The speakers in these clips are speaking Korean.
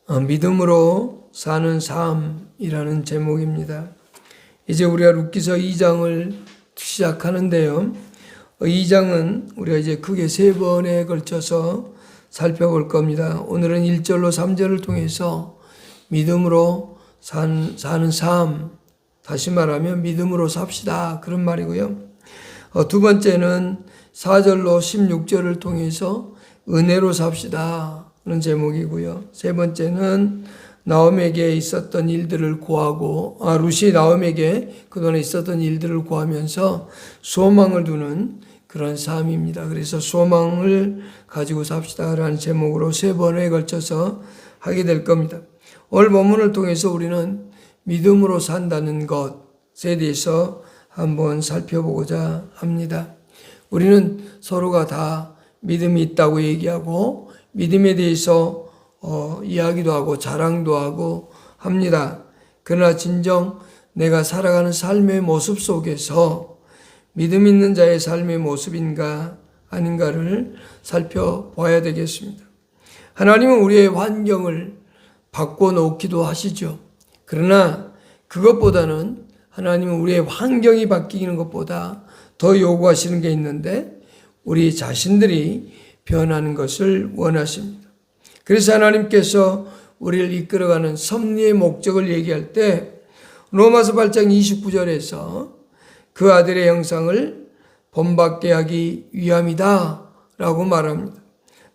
믿음으로 사는 삶이라는 제목입니다. 이제 우리가 룻기서 2장을 시작하는데요. 2장은 우리가 이제 크게 3번에 걸쳐서 살펴볼 겁니다. 오늘은 1절로 3절을 통해서 믿음으로 사는 삶, 다시 말하면 믿음으로 삽시다, 그런 말이고요. 두 번째는 4절로 16절을 통해서 은혜로 삽시다 는 제목이고요. 세 번째는 나옴에게 있었던 일들을 구하고 룻이 나옴에게 그동안에 있었던 일들을 구하면서 소망을 두는 그런 삶입니다. 그래서 소망을 가지고 삽시다라는 제목으로 3번에 걸쳐서 하게 될 겁니다. 오늘 본문을 통해서 우리는 믿음으로 산다는 것에 대해서 한번 살펴보고자 합니다. 우리는 서로가 다 믿음이 있다고 얘기하고 믿음에 대해서 이야기도 하고 자랑도 하고 합니다. 그러나 진정 내가 살아가는 삶의 모습 속에서 믿음 있는 자의 삶의 모습인가 아닌가를 살펴봐야 되겠습니다. 하나님은 우리의 환경을 바꿔놓기도 하시죠. 그러나 그것보다는 하나님은 우리의 환경이 바뀌는 것보다 더 요구하시는 게 있는데 우리 자신들이 변하는 것을 원하십니다. 그래서 하나님께서 우리를 이끌어가는 섭리의 목적을 얘기할 때 로마서 8장 29절에서 그 아들의 형상을 본받게 하기 위함이다 라고 말합니다.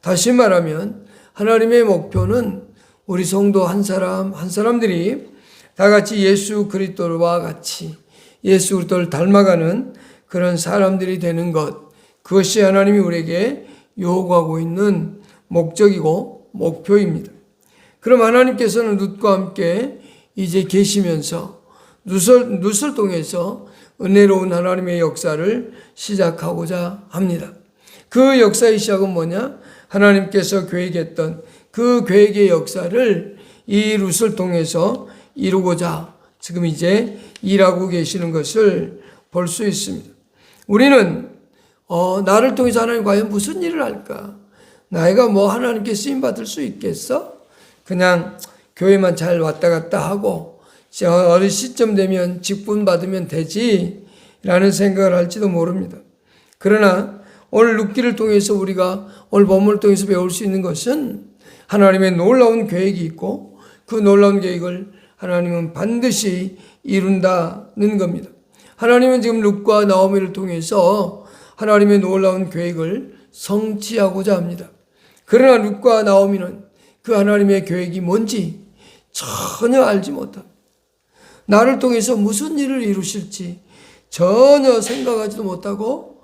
다시 말하면 하나님의 목표는 우리 성도 한 사람들이 다 같이 예수 그리스도와 같이 예수 그리스도를 닮아가는 그런 사람들이 되는 것, 그것이 하나님이 우리에게 요구하고 있는 목적이고 목표입니다. 그럼 하나님께서는 룻과 함께 이제 계시면서 룻을 통해서 은혜로운 하나님의 역사를 시작하고자 합니다. 그 역사의 시작은 뭐냐? 하나님께서 계획했던 그 계획의 역사를 이 룻을 통해서 이루고자 지금 이제 일하고 계시는 것을 볼 수 있습니다. 우리는 나를 통해서 하나님 과연 무슨 일을 할까? 나이가 뭐 하나님께 쓰임받을 수 있겠어? 그냥 교회만 잘 왔다 갔다 하고 어느 시점 되면 직분 받으면 되지 라는 생각을 할지도 모릅니다. 그러나 오늘 룻기를 통해서 우리가 오늘 본문을 통해서 배울 수 있는 것은 하나님의 놀라운 계획이 있고 그 놀라운 계획을 하나님은 반드시 이룬다는 겁니다. 하나님은 지금 룻과 나오미를 통해서 하나님의 놀라운 계획을 성취하고자 합니다. 그러나 룻과 나오미는 그 하나님의 계획이 뭔지 전혀 알지 못합니다. 나를 통해서 무슨 일을 이루실지 전혀 생각하지도 못하고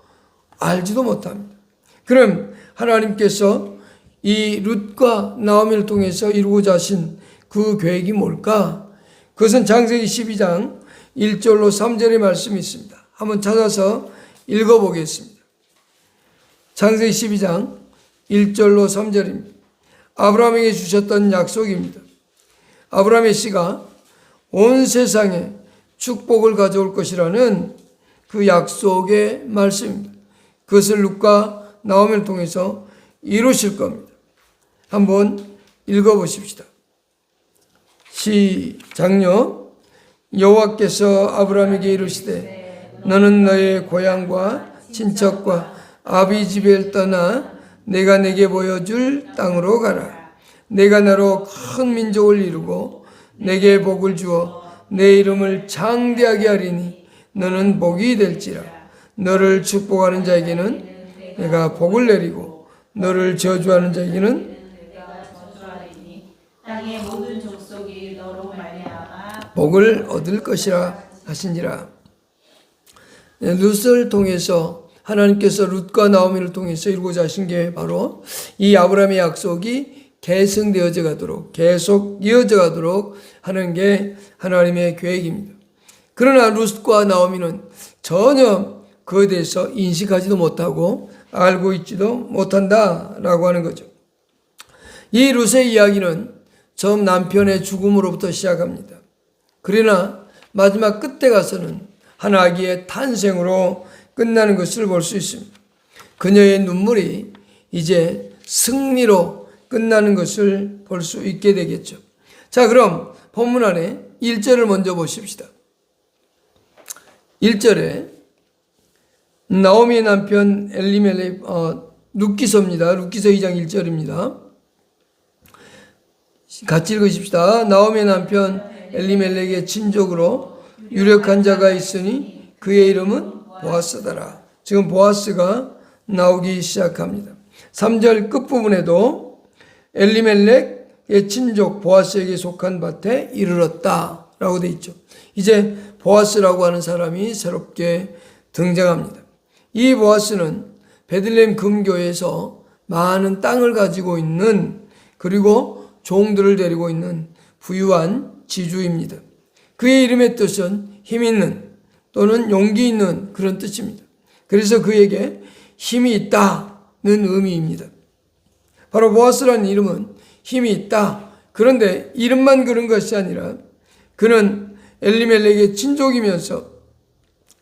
알지도 못합니다. 그럼 하나님께서 이 룻과 나오미를 통해서 이루고자 하신 그 계획이 뭘까? 그것은 창세기 12장 1절로 3절의 말씀이 있습니다. 한번 찾아서 읽어보겠습니다. 창세기 12장 1절로 3절입니다. 아브라함에게 주셨던 약속입니다. 아브라함의 씨가 온 세상에 축복을 가져올 것이라는 그 약속의 말씀입니다. 그것을 룻과 나오미를 통해서 이루실 겁니다. 한번 읽어보십시다. 시작요. 여호와께서 아브라함에게 이르시되 너는 너의 고향과 친척과 아비 집을 떠나 내가 내게 보여줄 땅으로 가라. 내가 너로 큰 민족을 이루고 내게 복을 주어 내 이름을 장대하게 하리니 너는 복이 될지라. 너를 축복하는 자에게는 내가 복을 내리고 너를 저주하는 자에게는 땅의 모든 족속이 너로 말미암아 복을 얻을 것이라 하시니라. 룻을 통해서 하나님께서 룻과 나오미를 통해서 이루고자 하신 게 바로 이 아브라함의 약속이 계승되어져 가도록 계속 이어져 가도록 하는 게 하나님의 계획입니다. 그러나 룻과 나오미는 전혀 그에 대해서 인식하지도 못하고 알고 있지도 못한다라고 하는 거죠. 이 룻의 이야기는 처음 남편의 죽음으로부터 시작합니다. 그러나 마지막 끝에 가서는 한 아기의 탄생으로 끝나는 것을 볼 수 있습니다. 그녀의 눈물이 이제 승리로 끝나는 것을 볼 수 있게 되겠죠. 자, 그럼 본문 안에 1절을 먼저 보십시다. 1절에 나오미의 남편 엘리멜렉, 룻기서입니다. 룻기서 2장 1절입니다. 같이 읽으십시다. 나오미의 남편 엘리멜렉의 친족으로 유력한 자가 있으니 그의 이름은 보아스더라. 지금 보아스가 나오기 시작합니다. 3절 끝부분에도 엘리멜렉의 친족 보아스에게 속한 밭에 이르렀다 라고 되어 있죠. 이제 보아스라고 하는 사람이 새롭게 등장합니다. 이 보아스는 베들레헴 금교에서 많은 땅을 가지고 있는, 그리고 종들을 데리고 있는 부유한 지주입니다. 그의 이름의 뜻은 힘 있는 또는 용기 있는 그런 뜻입니다. 그래서 그에게 힘이 있다는 의미입니다. 바로 보아스라는 이름은 힘이 있다. 그런데 이름만 그런 것이 아니라 그는 엘리멜렉의 친족이면서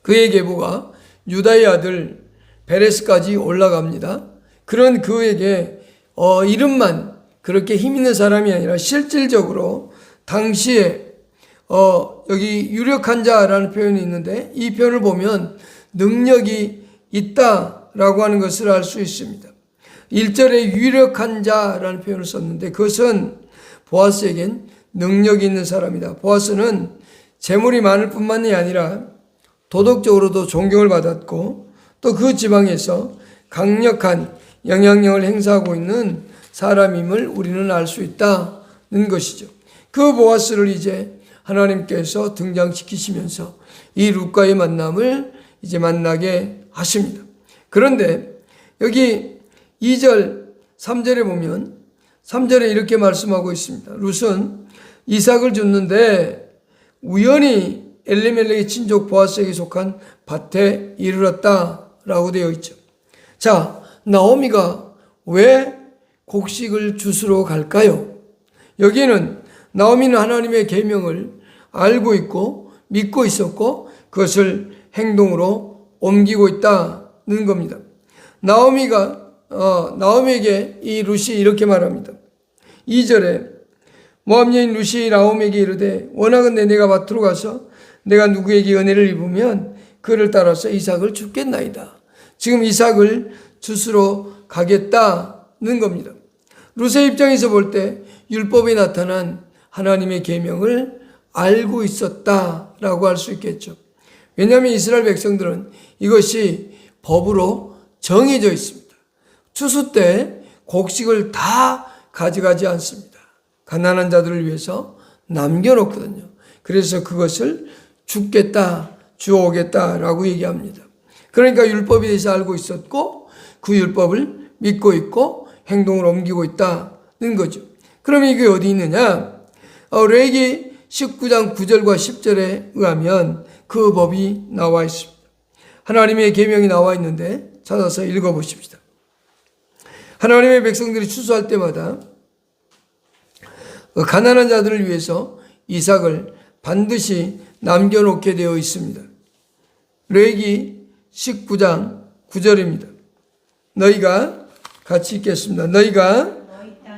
그의 계보가 유다의 아들 베레스까지 올라갑니다. 그런 그에게 이름만 그렇게 힘 있는 사람이 아니라 실질적으로 당시에 여기 유력한 자라는 표현이 있는데 이 표현을 보면 능력이 있다라고 하는 것을 알 수 있습니다. 1절에 유력한 자라는 표현을 썼는데 그것은 보아스에겐 능력이 있는 사람이다. 보아스는 재물이 많을 뿐만이 아니라 도덕적으로도 존경을 받았고 또 그 지방에서 강력한 영향력을 행사하고 있는 사람임을 우리는 알 수 있다는 것이죠. 그 보아스를 이제 하나님께서 등장시키시면서 이 룻과의 만남을 이제 만나게 하십니다. 그런데 여기 2절, 3절에 보면 3절에 이렇게 말씀하고 있습니다. 룻은 이삭을 줬는데 우연히 엘리멜렉의 친족 보아스에게 속한 밭에 이르렀다라고 되어 있죠. 자, 나오미가 왜 곡식을 주스러 갈까요? 여기에는 나오미는 하나님의 계명을 알고 있고 믿고 있었고 그것을 행동으로 옮기고 있다는 겁니다. 나오미에게 이 룻이 이렇게 말합니다. 2절에 모압 여인 룻이 나오미에게 이르되 원하건대 내가 밭으로 가서 내가 누구에게 은혜를 입으면 그를 따라서 이삭을 줍겠나이다. 지금 이삭을 주스러 가겠다는 겁니다. 룻의 입장에서 볼 때 율법에 나타난 하나님의 계명을 알고 있었다라고 할 수 있겠죠. 왜냐하면 이스라엘 백성들은 이것이 법으로 정해져 있습니다. 추수 때 곡식을 다 가져가지 않습니다. 가난한 자들을 위해서 남겨놓거든요. 그래서 그것을 줍겠다, 주어오겠다라고 얘기합니다. 그러니까 율법에 대해서 알고 있었고 그 율법을 믿고 있고 행동을 옮기고 있다는 거죠. 그럼 이게 어디 있느냐? 레위기 19장 9절과 10절에 의하면 그 법이 나와 있습니다. 하나님의 계명이 나와 있는데 찾아서 읽어보십시다. 하나님의 백성들이 추수할 때마다 가난한 자들을 위해서 이삭을 반드시 남겨놓게 되어 있습니다. 레위기 19장 9절입니다. 너희가 같이 읽겠습니다. 너희가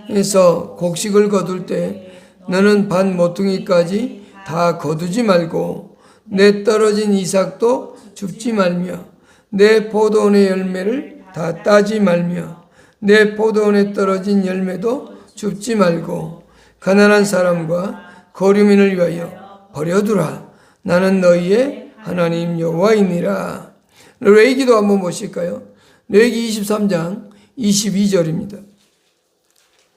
에서 곡식을 거둘 때 너는 반 모퉁이까지 다 거두지 말고 내 떨어진 이삭도 줍지 말며 내 포도원의 열매를 다 따지 말며 내 포도원에 떨어진 열매도 줍지 말고 가난한 사람과 거류민을 위하여 버려두라. 나는 너희의 하나님 여호와이니라. 레위기도 한번 보실까요? 레위기 23장 22절입니다.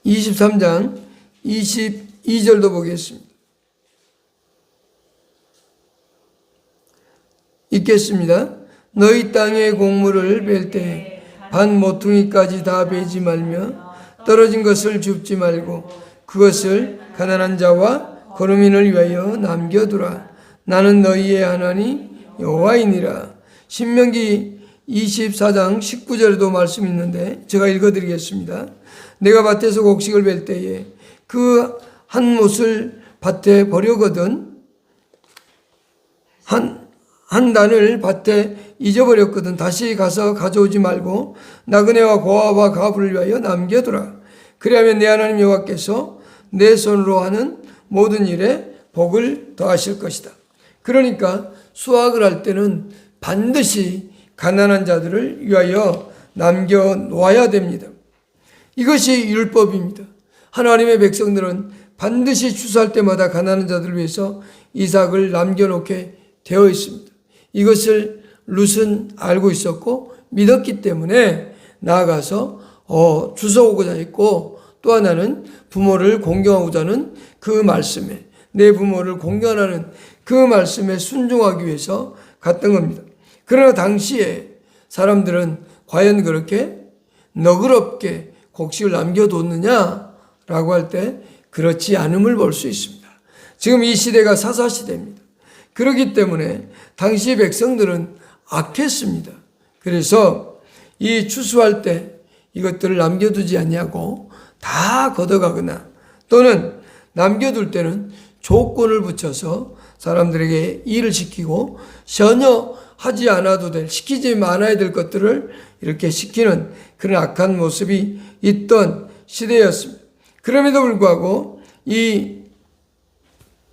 23장 22절도 보겠습니다. 읽겠습니다. 너희 땅의 곡물을 벨 때 반 모퉁이까지 다 베지 말며 떨어진 것을 줍지 말고 그것을 가난한 자와 거류민을 위하여 남겨두라. 나는 너희의 하나님 여호와이니라. 신명기 24장 19절에도 말씀이 있는데 제가 읽어드리겠습니다. 내가 밭에서 곡식을 벨 때에 그 한 못을 밭에 버려거든 한 단을 밭에 잊어버렸거든 다시 가서 가져오지 말고 나그네와 고아와 가부를 위하여 남겨두라. 그리하면 내 하나님 여호와께서 내 손으로 하는 모든 일에 복을 더하실 것이다. 그러니까 수확을 할 때는 반드시 가난한 자들을 위하여 남겨놓아야 됩니다. 이것이 율법입니다. 하나님의 백성들은 반드시 추수할 때마다 가난한 자들을 위해서 이삭을 남겨놓게 되어 있습니다. 이것을 룻은 알고 있었고 믿었기 때문에 나아가서 주워오고자 했고, 또 하나는 부모를 공경하고자 하는 그 말씀에, 내 부모를 공경하는 그 말씀에 순종하기 위해서 갔던 겁니다. 그러나 당시에 사람들은 과연 그렇게 너그럽게 곡식을 남겨뒀느냐라고 할 때 그렇지 않음을 볼 수 있습니다. 지금 이 시대가 사사시대입니다. 그렇기 때문에 당시 백성들은 악했습니다. 그래서 이 추수할 때 이것들을 남겨두지 않냐고 다 걷어가거나, 또는 남겨둘 때는 조건을 붙여서 사람들에게 일을 시키고 전혀 하지 않아도 될, 시키지 않아야 될 것들을 이렇게 시키는 그런 악한 모습이 있던 시대였습니다. 그럼에도 불구하고 이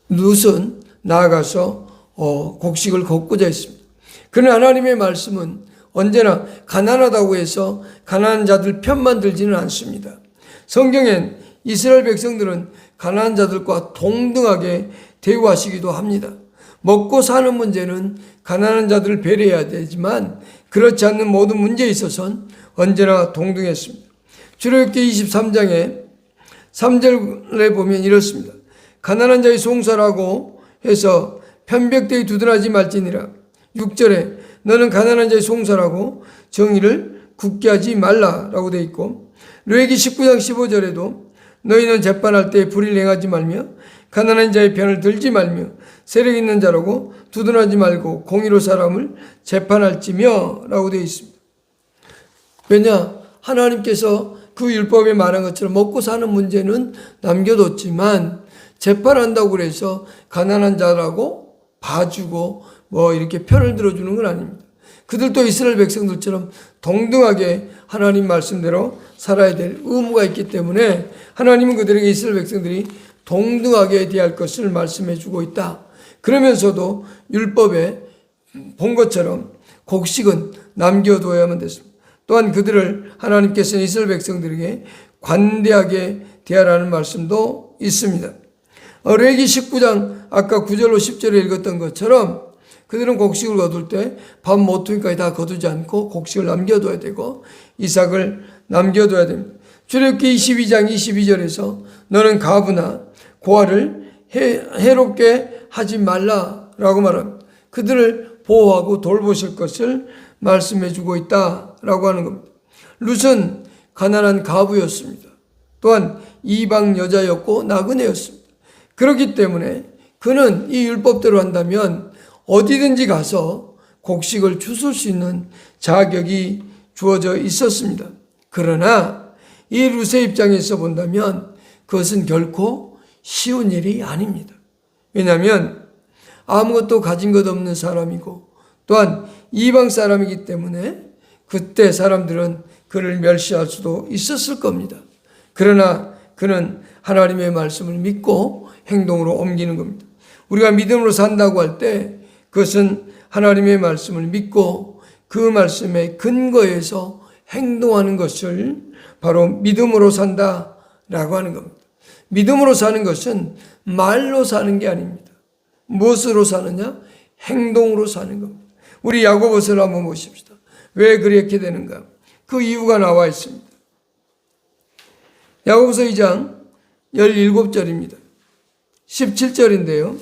룻은 나아가서 곡식을 걷고자 했습니다. 그러나 하나님의 말씀은 언제나 가난하다고 해서 가난한 자들 편만 들지는 않습니다. 성경엔 이스라엘 백성들은 가난한 자들과 동등하게 대우하시기도 합니다. 먹고 사는 문제는 가난한 자들을 배려해야 되지만 그렇지 않는 모든 문제에 있어서는 언제나 동등했습니다. 출애굽기 23장에 3절에 보면 이렇습니다. 가난한 자의 송사라고 해서 편벽되이 두둔하지 말지니라. 6절에 너는 가난한 자의 송사라고 정의를 굳게 하지 말라라고 되어 있고, 레위기 19장 15절에도 너희는 재판할 때 불의를 행하지 말며 가난한 자의 편을 들지 말며 세력 있는 자라고 두둔하지 말고 공의로 사람을 재판할지며 라고 되어 있습니다. 왜냐? 하나님께서 그 율법에 말한 것처럼 먹고 사는 문제는 남겨뒀지만 재판한다고 그래서 가난한 자라고 봐주고 이렇게 편을 들어주는 건 아닙니다. 그들도 이스라엘 백성들처럼 동등하게 하나님 말씀대로 살아야 될 의무가 있기 때문에 하나님은 그들에게 이스라엘 백성들이 동등하게 대할 것을 말씀해 주고 있다. 그러면서도 율법에 본 것처럼 곡식은 남겨두어야만 됐습니다. 또한 그들을 하나님께서는 이스라엘 백성들에게 관대하게 대하라는 말씀도 있습니다. 레위기 19장 아까 9절로 10절에 읽었던 것처럼 그들은 곡식을 거둘 때 밥 모퉁이까지 다 거두지 않고 곡식을 남겨둬야 되고 이삭을 남겨둬야 됩니다. 출애굽기 22장 22절에서 너는 가부나 고아를 해롭게 하지 말라라고 말합니다. 그들을 보호하고 돌보실 것을 말씀해 주고 있다라고 하는 겁니다. 룻은 가난한 가부였습니다. 또한 이방 여자였고 나그네였습니다. 그렇기 때문에 그는 이 율법대로 한다면 어디든지 가서 곡식을 주술 수 있는 자격이 주어져 있었습니다. 그러나 이 룻의 입장에서 본다면 그것은 결코 쉬운 일이 아닙니다. 왜냐하면 아무것도 가진 것 없는 사람이고 또한 이방 사람이기 때문에 그때 사람들은 그를 멸시할 수도 있었을 겁니다. 그러나 그는 하나님의 말씀을 믿고 행동으로 옮기는 겁니다. 우리가 믿음으로 산다고 할 때 그것은 하나님의 말씀을 믿고 그 말씀의 근거에서 행동하는 것을 바로 믿음으로 산다라고 하는 겁니다. 믿음으로 사는 것은 말로 사는 게 아닙니다. 무엇으로 사느냐? 행동으로 사는 겁니다. 우리 야고보서를 한번 보십시다. 왜 그렇게 되는가? 그 이유가 나와 있습니다. 야고보서 2장 17절입니다. 17절인데요.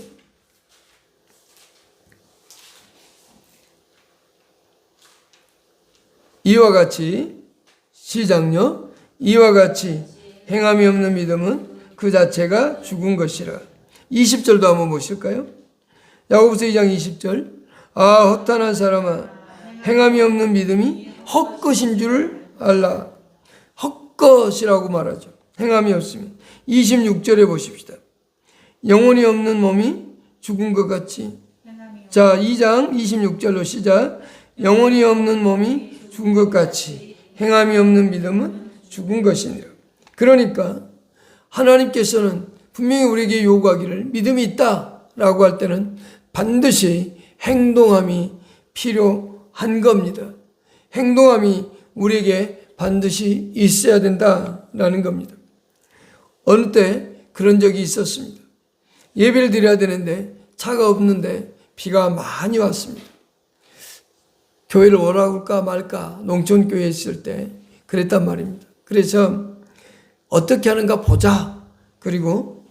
이와 같이 시작요. 이와 같이 행함이 없는 믿음은 그 자체가 죽은 것이라. 20절도 한번 보실까요? 야고보서 2장 20절. 아 허탄한 사람아 행함이 없는 믿음이 헛것인 줄을 알라. 헛것이라고 말하죠. 행함이 없으면. 26절에 보십시다. 영혼이 없는 몸이 죽은 것 같이. 자 2장 26절로 시작. 영혼이 없는 몸이 죽은 것 같이 행함이 없는 믿음은 죽은 것이니라. 그러니까 하나님께서는 분명히 우리에게 요구하기를 믿음이 있다라고 할 때는 반드시 행동함이 필요한 겁니다. 행동함이 우리에게 반드시 있어야 된다라는 겁니다. 어느 때 그런 적이 있었습니다. 예배를 드려야 되는데 차가 없는데 비가 많이 왔습니다. 교회를 오라고 말까 농촌교회에 있을 때 그랬단 말입니다. 그래서 어떻게 하는가 보자. 그리고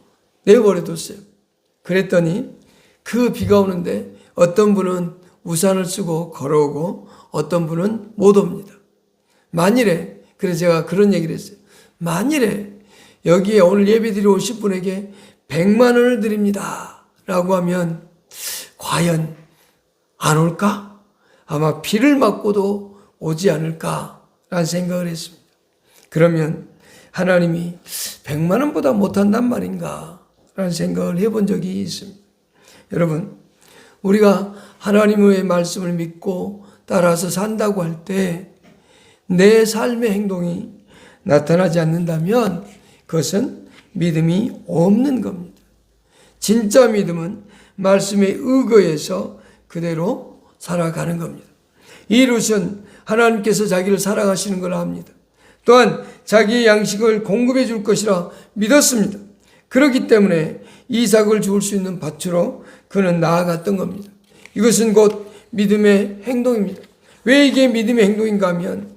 내버려뒀어요. 그랬더니 그 비가 오는데 어떤 분은 우산을 쓰고 걸어오고 어떤 분은 못 옵니다. 만일에, 그래서 제가 그런 얘기를 했어요. 만일에 여기에 오늘 예배드리러 오실 분에게 100만 원을 드립니다 라고 하면 과연 안 올까? 아마 비를 맞고도 오지 않을까라는 생각을 했습니다. 그러면 하나님이 100만 원보다 못한단 말인가 라는 생각을 해본 적이 있습니다. 여러분, 우리가 하나님의 말씀을 믿고 따라서 산다고 할 때 내 삶의 행동이 나타나지 않는다면 그것은 믿음이 없는 겁니다. 진짜 믿음은 말씀에 의거해서 그대로 살아가는 겁니다. 이 룻은 하나님께서 자기를 사랑하시는 걸 압니다. 또한 자기의 양식을 공급해 줄 것이라 믿었습니다. 그렇기 때문에 이삭을 죽을 수 있는 밭으로 그는 나아갔던 겁니다. 이것은 곧 믿음의 행동입니다. 왜 이게 믿음의 행동인가 하면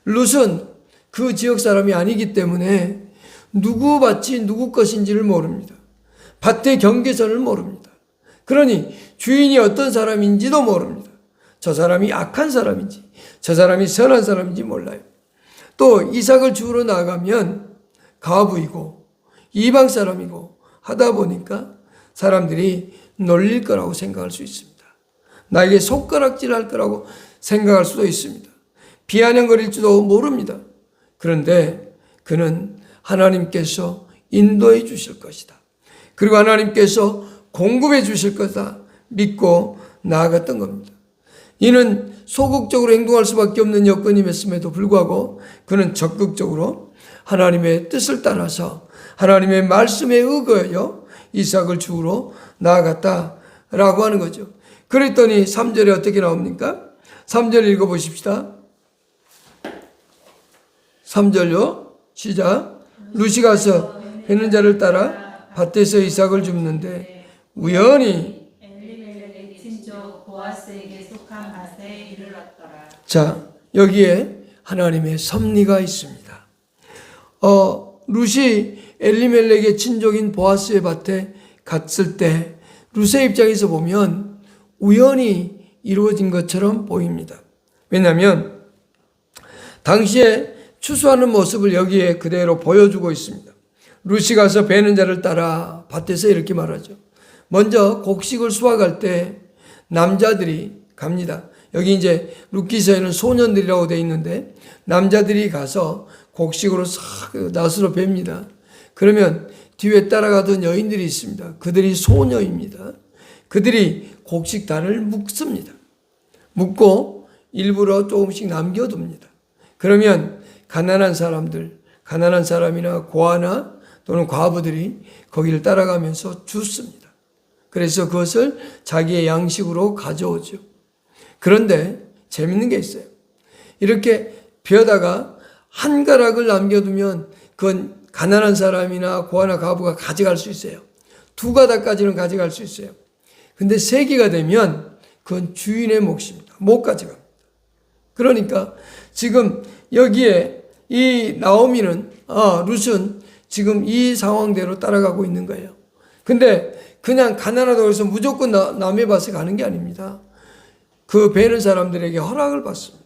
룻은 그 지역 사람이 아니기 때문에 누구 밭이 누구 것인지를 모릅니다. 밭의 경계선을 모릅니다. 그러니 주인이 어떤 사람인지도 모릅니다. 저 사람이 악한 사람인지 저 사람이 선한 사람인지 몰라요. 또 이삭을 주우러 나가면 가부이고 이방 사람이고 하다 보니까 사람들이 놀릴 거라고 생각할 수 있습니다. 나에게 손가락질 할 거라고 생각할 수도 있습니다. 비아냥거릴지도 모릅니다. 그런데 그는 하나님께서 인도해 주실 것이다. 그리고 하나님께서 공급해 주실 거다 믿고 나아갔던 겁니다. 이는 소극적으로 행동할 수밖에 없는 여건임에도 불구하고 그는 적극적으로 하나님의 뜻을 따라서 하나님의 말씀에 의거하여 이삭을 주우러 나아갔다라고 하는 거죠. 그랬더니 3절에 어떻게 나옵니까? 3절 읽어보십시다. 3절요. 시작. 룻이 가서 베는 자를 따라 밭에서 이삭을 줍는데 우연히 엘리멜렉의 친족 보아스에게 속한 밭에 이르렀더라. 자, 여기에 하나님의 섭리가 있습니다. 룻이 엘리멜렉의 친족인 보아스의 밭에 갔을 때 룻의 입장에서 보면 우연히 이루어진 것처럼 보입니다. 왜냐하면 당시에 추수하는 모습을 여기에 그대로 보여주고 있습니다. 룻이 가서 베는 자를 따라 밭에서 이렇게 말하죠. 먼저 곡식을 수확할 때 남자들이 갑니다. 여기 이제 룻기서에는 소년들이라고 되어 있는데 남자들이 가서 곡식으로 싹 낫으로 뱁니다. 그러면 뒤에 따라가던 여인들이 있습니다. 그들이 소녀입니다. 그들이 곡식단을 묶습니다. 묶고 일부러 조금씩 남겨둡니다. 그러면 가난한 사람들, 가난한 사람이나 고아나 또는 과부들이 거기를 따라가면서 줍습니다. 그래서 그것을 자기의 양식으로 가져오죠. 그런데 재밌는 게 있어요. 이렇게 벼다가 한 가락을 남겨두면 그건 가난한 사람이나 고아나 과부가 가져갈 수 있어요. 2가닥까지는 가져갈 수 있어요. 근데 3개가 되면 그건 주인의 몫입니다. 못 가져갑니다. 그러니까 지금 여기에 이 나오미는 룻은 지금 이 상황대로 따라가고 있는 거예요. 근데 그냥 가난하다고 해서 무조건 남의 밭에 가는 게 아닙니다. 그 베는 사람들에게 허락을 받습니다.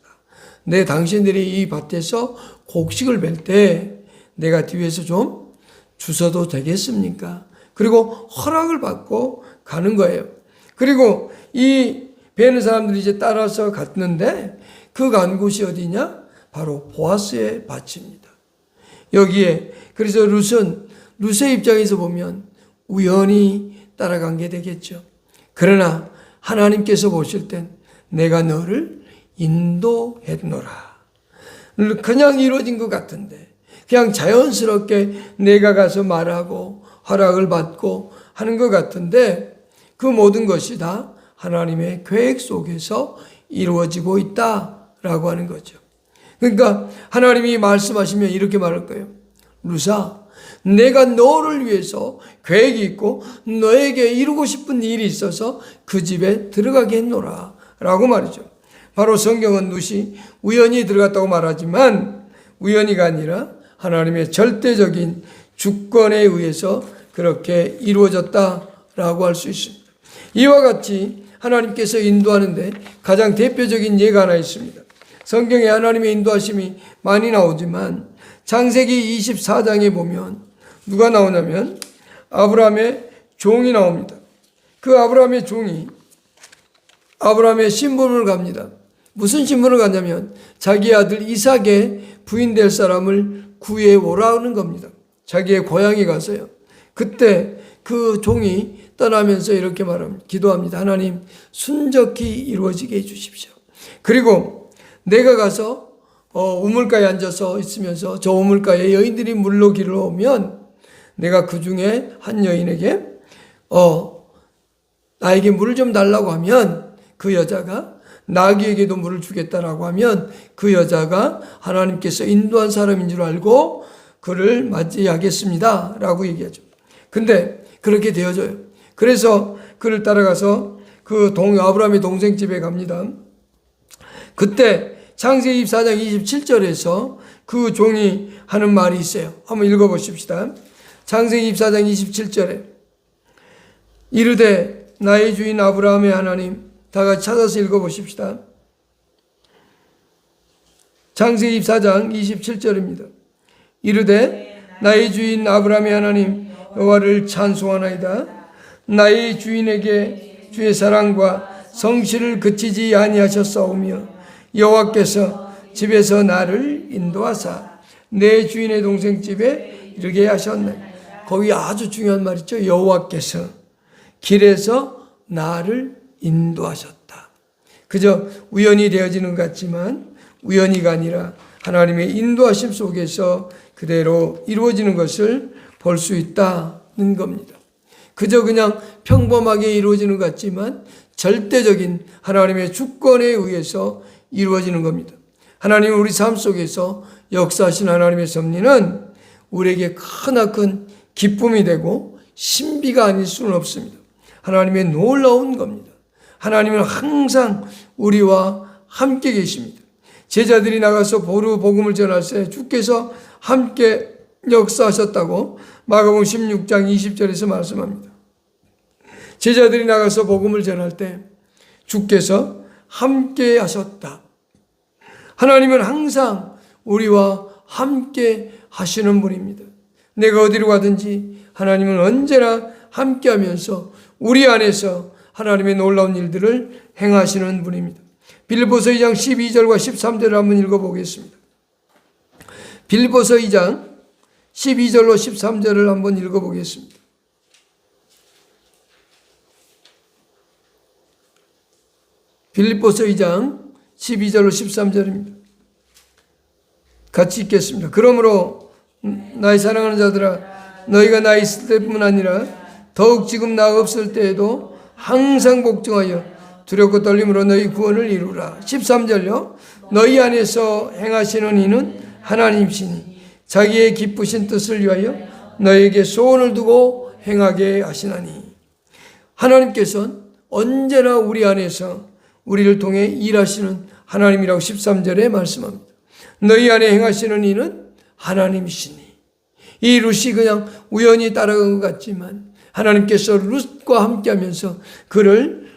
내 당신들이 이 밭에서 곡식을 벨 때 내가 뒤에서 좀 주워도 되겠습니까? 그리고 허락을 받고 가는 거예요. 그리고 이 베는 사람들이 이제 따라서 갔는데 그 간 곳이 어디냐? 바로 보아스의 밭입니다. 여기에 그래서 룻의 입장에서 보면 우연히 따라간 게 되겠죠. 그러나 하나님께서 보실 땐 내가 너를 인도했노라. 그냥 이루어진 것 같은데 그냥 자연스럽게 내가 가서 말하고 허락을 받고 하는 것 같은데 그 모든 것이 다 하나님의 계획 속에서 이루어지고 있다라고 하는 거죠. 그러니까 하나님이 말씀하시면 이렇게 말할 거예요. 루사, 내가 너를 위해서 계획이 있고 너에게 이루고 싶은 일이 있어서 그 집에 들어가게 했노라 라고 말이죠. 바로 성경은 룻이 우연히 들어갔다고 말하지만 우연히가 아니라 하나님의 절대적인 주권에 의해서 그렇게 이루어졌다라고 할 수 있습니다. 이와 같이 하나님께서 인도하는데 가장 대표적인 예가 하나 있습니다. 성경에 하나님의 인도하심이 많이 나오지만 창세기 24장에 보면 누가 나오냐면 아브라함의 종이 나옵니다. 그 아브라함의 종이 아브라함의 신분을 갑니다. 무슨 신분을 가냐면 자기 아들 이삭의 부인 될 사람을 구해오라는 겁니다. 자기의 고향에 가서요. 그때 그 종이 떠나면서 이렇게 말합니다. 기도합니다. 하나님, 순적히 이루어지게 해주십시오. 그리고 내가 가서 우물가에 앉아서 있으면서 저 우물가에 여인들이 물로 길을 오면 내가 그 중에 한 여인에게 나에게 물을 좀 달라고 하면 그 여자가 나귀에게도 물을 주겠다라고 하면 그 여자가 하나님께서 인도한 사람인 줄 알고 그를 맞이하겠습니다 라고 얘기하죠. 근데 그렇게 되어져요. 그래서 그를 따라가서 그 아브라함의 동생 집에 갑니다. 그때 창세기 24장 27절에서 그 종이 하는 말이 있어요. 한번 읽어보십시다. 창세기 24장 27절에 이르되 나의 주인 아브라함의 하나님, 다 같이 찾아서 읽어보십시다. 창세기 24장 27절입니다. 이르되 나의 주인 아브라함의 하나님 여호와를 찬송하나이다. 나의 주인에게 주의 사랑과 성실을 그치지 아니하셨사오며 여호와께서 집에서 나를 인도하사 내 주인의 동생 집에 이르게 하셨네. 거기 아주 중요한 말 있죠. 여호와께서 길에서 나를 인도하셨다. 그저 우연히 되어지는 것 같지만 우연히가 아니라 하나님의 인도하심 속에서 그대로 이루어지는 것을 볼 수 있다는 겁니다. 그저 그냥 평범하게 이루어지는 것 같지만 절대적인 하나님의 주권에 의해서 이루어지는 겁니다. 하나님은 우리 삶 속에서 역사하신 하나님의 섭리는 우리에게 크나큰 기쁨이 되고 신비가 아닐 수는 없습니다. 하나님의 놀라운 겁니다. 하나님은 항상 우리와 함께 계십니다. 제자들이 나가서 복음을 전할 때 주께서 함께 역사하셨다고 마가복음 16장 20절에서 말씀합니다. 제자들이 나가서 복음을 전할 때 주께서 함께 하셨다. 하나님은 항상 우리와 함께 하시는 분입니다. 내가 어디로 가든지 하나님은 언제나 함께 하면서 우리 안에서 하나님의 놀라운 일들을 행하시는 분입니다. 빌립보서 2장 12절과 13절을 한번 읽어보겠습니다. 빌립보서 2장 12절로 13절을 한번 읽어보겠습니다. 빌립보서 2장 12절로 13절입니다. 같이 읽겠습니다. 그러므로 나의 사랑하는 자들아, 너희가 나 있을 때뿐 아니라 더욱 지금 나 없을 때에도 항상 복종하여 두렵고 떨림으로 너희 구원을 이루라. 13절요. 너희 안에서 행하시는 이는 하나님이시니 자기의 기쁘신 뜻을 위하여 너에게 소원을 두고 행하게 하시나니. 하나님께서는 언제나 우리 안에서 우리를 통해 일하시는 하나님이라고 13절에 말씀합니다. 너희 안에 행하시는 이는 하나님이시니. 이 룻이 그냥 우연히 따라간 것 같지만 하나님께서 룻과 함께하면서 그를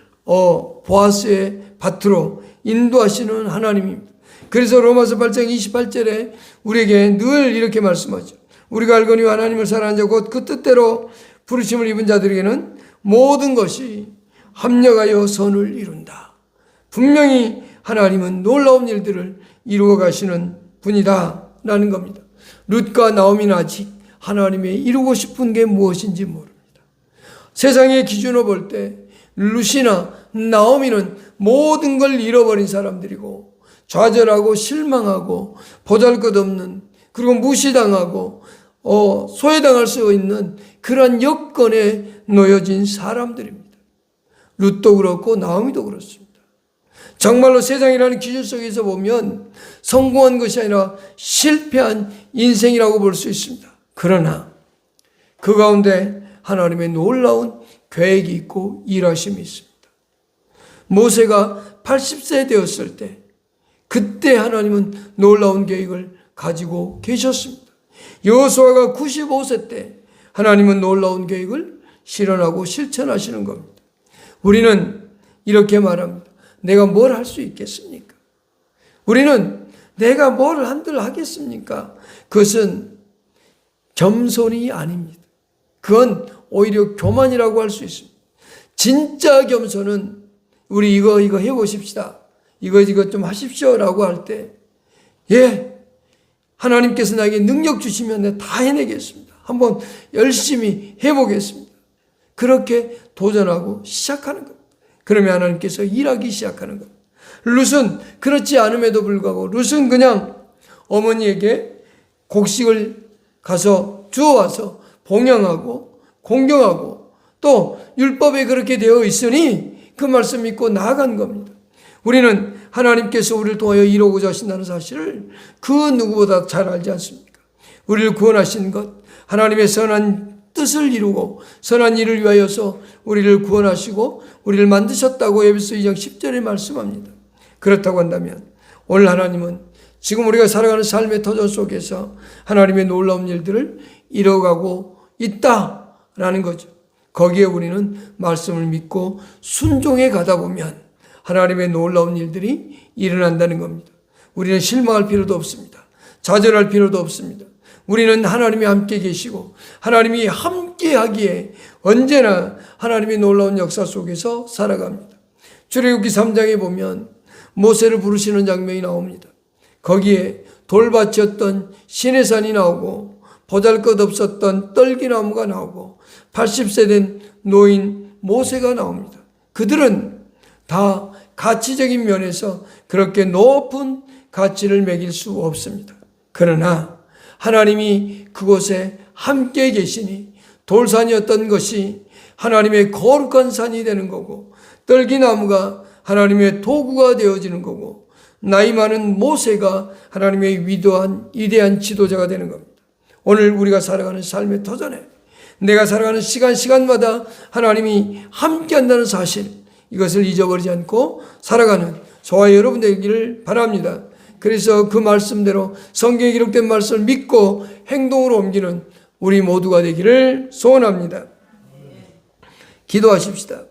보아스의 밭으로 인도하시는 하나님입니다. 그래서 로마서 8장 28절에 우리에게 늘 이렇게 말씀하죠. 우리가 알거니 하나님을 사랑하는 자 곧 그 뜻대로 부르심을 입은 자들에게는 모든 것이 합력하여 선을 이룬다. 분명히 하나님은 놀라운 일들을 이루어 가시는 분이다 라는 겁니다. 룻과 나오미는 아직 하나님의 이루고 싶은 게 무엇인지 모릅니다. 세상의 기준으로 볼 때 룻이나 나오미는 모든 걸 잃어버린 사람들이고 좌절하고 실망하고 보잘것없는 그리고 무시당하고 소외당할 수 있는 그런 여건에 놓여진 사람들입니다. 룻도 그렇고 나오미도 그렇습니다. 정말로 세상이라는 기준 속에서 보면 성공한 것이 아니라 실패한 인생이라고 볼 수 있습니다. 그러나 그 가운데 하나님의 놀라운 계획이 있고 일하심이 있습니다. 모세가 80세 되었을 때 그때 하나님은 놀라운 계획을 가지고 계셨습니다. 여호수아가 95세 때 하나님은 놀라운 계획을 실현하고 실천하시는 겁니다. 우리는 이렇게 말합니다. 내가 뭘 할 수 있겠습니까? 우리는 내가 뭘 한들 하겠습니까? 그것은 겸손이 아닙니다. 그건 오히려 교만이라고 할 수 있습니다. 진짜 겸손은 우리 이거 해보십시다. 이거 좀 하십시오라고 할 때, 예, 하나님께서 나에게 능력 주시면 내가 다 해내겠습니다. 한번 열심히 해보겠습니다. 그렇게 도전하고 시작하는 겁니다. 그러면 하나님께서 일하기 시작하는 겁니다. 룻은 그렇지 않음에도 불구하고 룻은 그냥 어머니에게 곡식을 가서 주워와서 봉양하고 공경하고 또 율법에 그렇게 되어 있으니 그 말씀 믿고 나아간 겁니다. 우리는 하나님께서 우리를 통하여 이루고자 하신다는 사실을 그 누구보다 잘 알지 않습니까? 우리를 구원하신 것, 하나님의 선한 뜻을 이루고 선한 일을 위하여서 우리를 구원하시고 우리를 만드셨다고 에베소 2장 10절에 말씀합니다. 그렇다고 한다면 오늘 하나님은 지금 우리가 살아가는 삶의 터전 속에서 하나님의 놀라운 일들을 이뤄가고 있다라는 거죠. 거기에 우리는 말씀을 믿고 순종해 가다 보면 하나님의 놀라운 일들이 일어난다는 겁니다. 우리는 실망할 필요도 없습니다. 좌절할 필요도 없습니다. 우리는 하나님이 함께 계시고 하나님이 함께 하기에 언제나 하나님의 놀라운 역사 속에서 살아갑니다. 출애굽기 3장에 보면 모세를 부르시는 장면이 나옵니다. 거기에 돌밭이었던 시내산이 나오고 보잘것없었던 떨기나무가 나오고 80세 된 노인 모세가 나옵니다. 그들은 다 가치적인 면에서 그렇게 높은 가치를 매길 수 없습니다. 그러나 하나님이 그곳에 함께 계시니 돌산이었던 것이 하나님의 거룩한 산이 되는 거고 떨기나무가 하나님의 도구가 되어지는 거고 나이 많은 모세가 하나님의 위대한 지도자가 되는 겁니다. 오늘 우리가 살아가는 삶의 터전에 내가 살아가는 시간마다 하나님이 함께 한다는 사실, 이것을 잊어버리지 않고 살아가는 저와 여러분 되기를 바랍니다. 그래서 그 말씀대로 성경에 기록된 말씀을 믿고 행동으로 옮기는 우리 모두가 되기를 소원합니다. 기도하십시다.